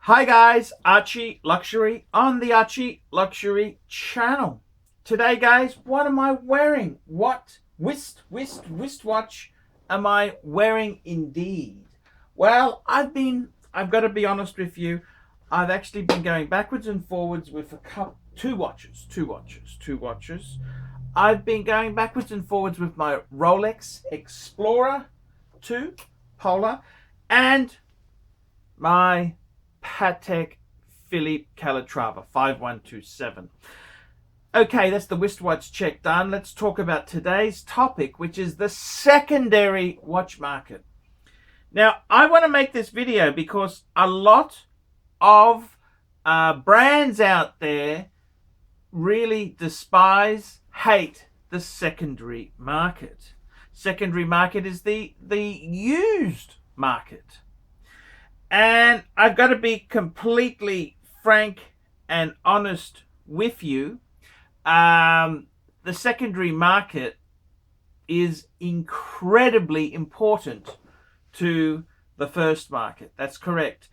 Hi guys, Archie Luxury on the Archie Luxury channel. Today guys, what am I wearing? What wristwatch am I wearing indeed? Well, I've got to be honest with you, I've actually been going backwards and forwards with two watches. I've been going backwards and forwards with my Rolex Explorer 2 Polar and my Patek Philippe Calatrava 5127. Okay, that's the wristwatch check done. Let's talk about today's topic, which is the secondary watch market. Now, I want to make this video because a lot of brands out there really despise, hate the secondary market. Secondary market is the used market. And I've got to be completely frank and honest with you. The secondary market is incredibly important to the first market. That's correct.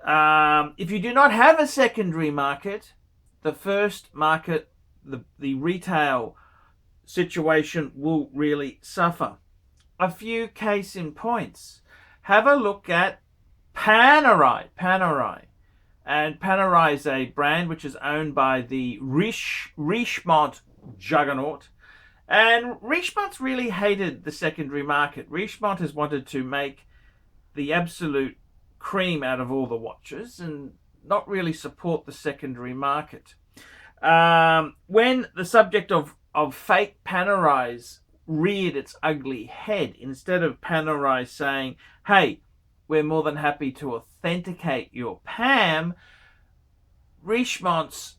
If you do not have a secondary market, the first market, the retail situation will really suffer. A few case in points. Have a look at Panerai. And Panerai is a brand which is owned by the Richemont juggernaut. And Richemont's really hated the secondary market. Richemont has wanted to make the absolute cream out of all the watches and not really support the secondary market. When the subject of fake Panerais reared its ugly head, instead of Panerai saying, hey, we're more than happy to authenticate your PAM, Richemont's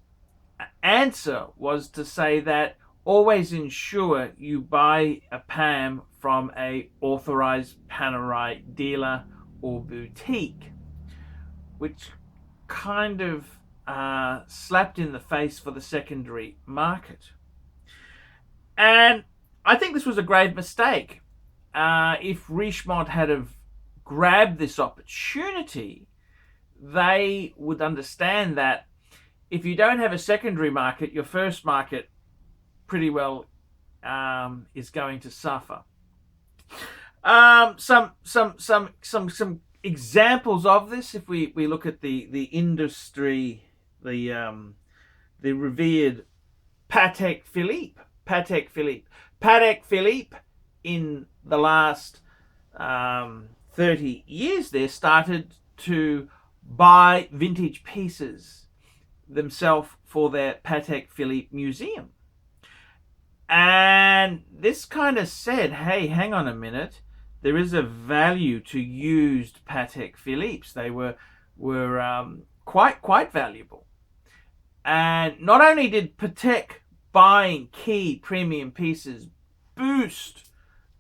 answer was to say that always ensure you buy a PAM from a authorized Panerai dealer or boutique, which kind of slapped in the face for the secondary market. And I think this was a grave mistake. If Richemont had have grabbed this opportunity, they would understand that if you don't have a secondary market, your first market pretty well is going to suffer. Some examples of this, if we look at the industry, the revered Patek Philippe in the last 30 years there started to buy vintage pieces themselves for their Patek Philippe museum. And this kind of said, hey, hang on a minute, there is a value to used Patek Philippe's. They were quite valuable. And not only did Patek buying key premium pieces boost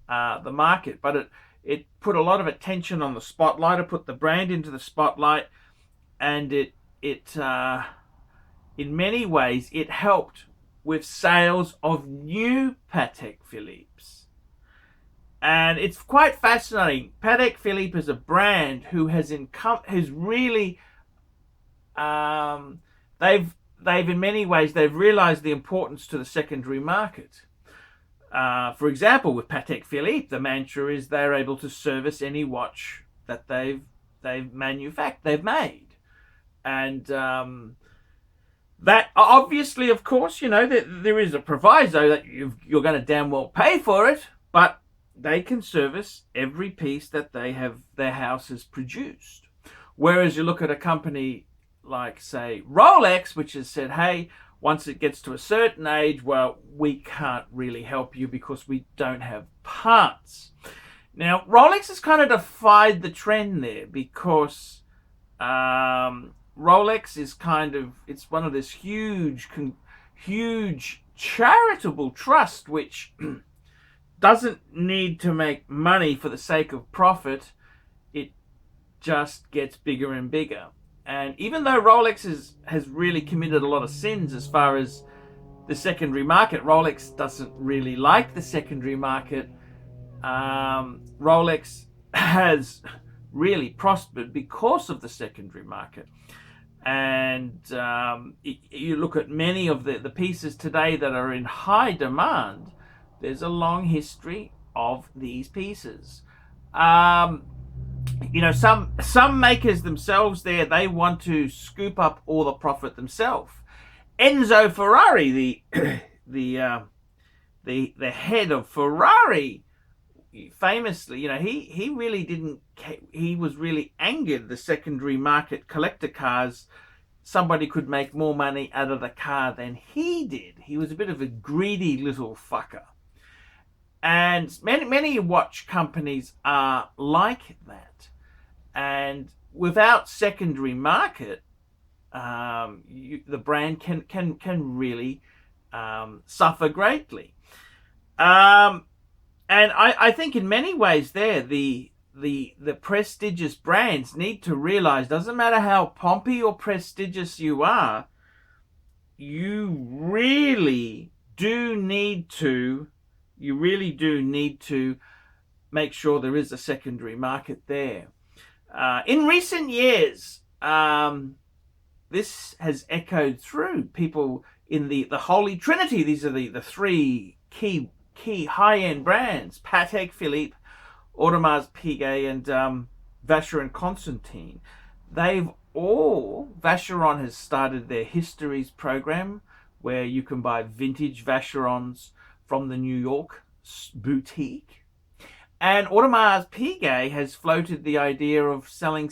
the market, but it put a lot of attention on the spotlight. It put the brand into the spotlight, and it in many ways it helped with sales of new Patek Philippe's. And it's quite fascinating. Patek Philippe is a brand who has really they've in many ways they've realized the importance to the secondary market. For example, with Patek Philippe, the mantra is they're able to service any watch that they've made. And that obviously, of course, there is a proviso that you're going to damn well pay for it, but they can service every piece that their house has produced. Whereas you look at a company like, say, Rolex, which has said, hey, once it gets to a certain age, well, we can't really help you because we don't have parts. Now, Rolex has kind of defied the trend there because Rolex is it's one of this huge charitable trust which doesn't need to make money for the sake of profit. It just gets bigger and bigger. And even though Rolex has really committed a lot of sins as far as the secondary market, Rolex doesn't really like the secondary market. Rolex has really prospered because of the secondary market. And you look at many of the pieces today that are in high demand, there's a long history of these pieces. Some makers themselves they want to scoop up all the profit themselves. Enzo Ferrari, the head of Ferrari, famously, he really didn't. He was really angered the secondary market collector cars. Somebody could make more money out of the car than he did. He was a bit of a greedy little fucker. And many watch companies are like that. And without secondary market, the brand can really suffer greatly. And I think in many ways the prestigious brands need to realize, doesn't matter how pompy or prestigious you are, you really do need to make sure there is a secondary market there. In recent years, this has echoed through people in the Holy Trinity. These are the three key high-end brands: Patek Philippe, Audemars Piguet, and Vacheron Constantin. Vacheron has started their Histories program, where you can buy vintage Vacherons from the New York boutique. And Audemars Piguet has floated the idea of selling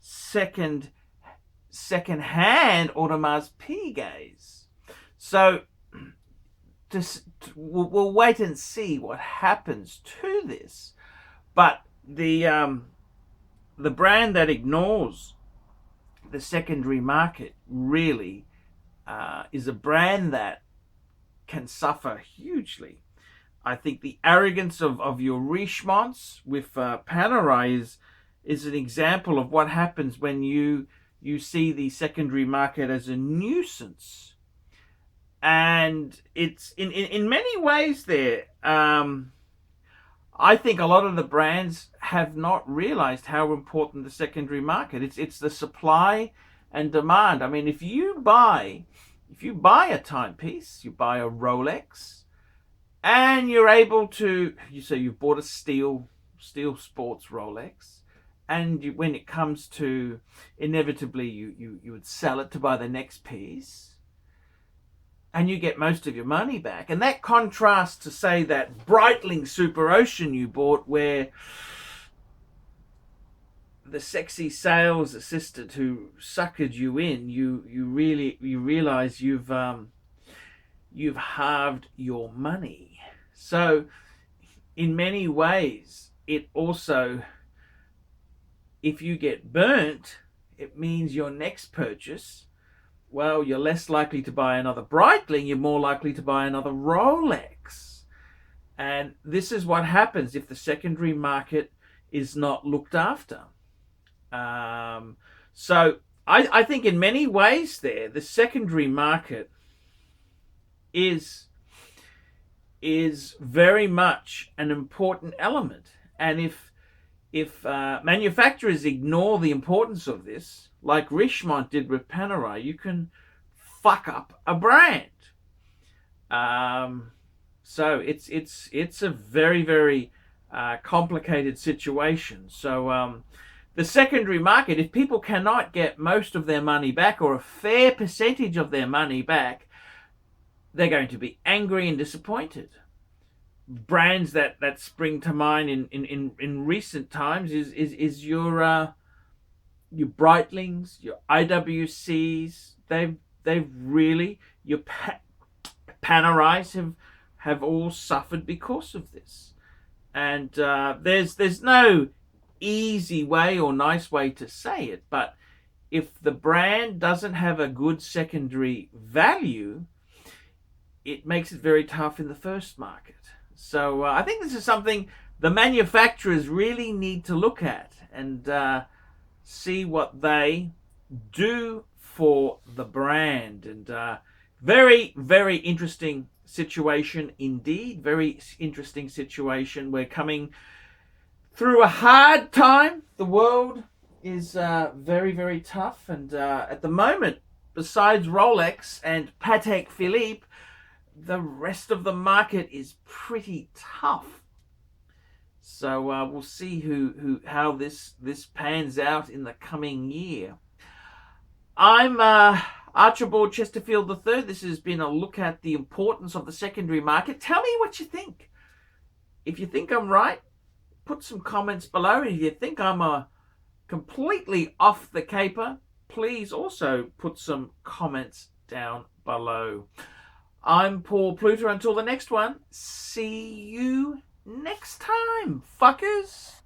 second-hand Audemars Piguets. So we'll wait and see what happens to this. But the brand that ignores the secondary market really is a brand that can suffer hugely. I think the arrogance of your Richemonts with Panerai is an example of what happens when you see the secondary market as a nuisance. And it's in many ways there. I think a lot of the brands have not realized how important the secondary market. It's the supply and demand. I mean, if you buy a timepiece, you buy a Rolex, and you're able to, you bought a steel sports Rolex, and when it comes to, inevitably you would sell it to buy the next piece, and you get most of your money back. And that contrasts to, say, that Breitling Super Ocean you bought, where the sexy sales assistant who suckered you in, you realize you've halved your money. So in many ways, it also, if you get burnt, it means your next purchase, well, you're less likely to buy another Breitling, you're more likely to buy another Rolex. And this is what happens if the secondary market is not looked after. So I think in many ways there, the secondary market is very much an important element. And if manufacturers ignore the importance of this, like Richemont did with Panerai, you can fuck up a brand. So it's a very, very complicated situation. So the secondary market, if people cannot get most of their money back, or a fair percentage of their money back, they're going to be angry and disappointed. Brands that spring to mind in recent times is your Breitlings, your IWCs. They've really, your Panerais have all suffered because of this. And there's no easy way or nice way to say it, but if the brand doesn't have a good secondary value, it makes it very tough in the first market. So I think this is something the manufacturers really need to look at and see what they do for the brand. And very, very interesting situation indeed. Very interesting situation. We're coming through a hard time. The world is very, very tough. And at the moment, besides Rolex and Patek Philippe, the rest of the market is pretty tough. So we'll see how this pans out in the coming year. I'm Archibald Chesterfield III. This has been a look at the importance of the secondary market. Tell me what you think. If you think I'm right, put some comments below. If you think I'm completely off the caper, please also put some comments down below. I'm Paul Pluter. Until the next one, see you next time, fuckers.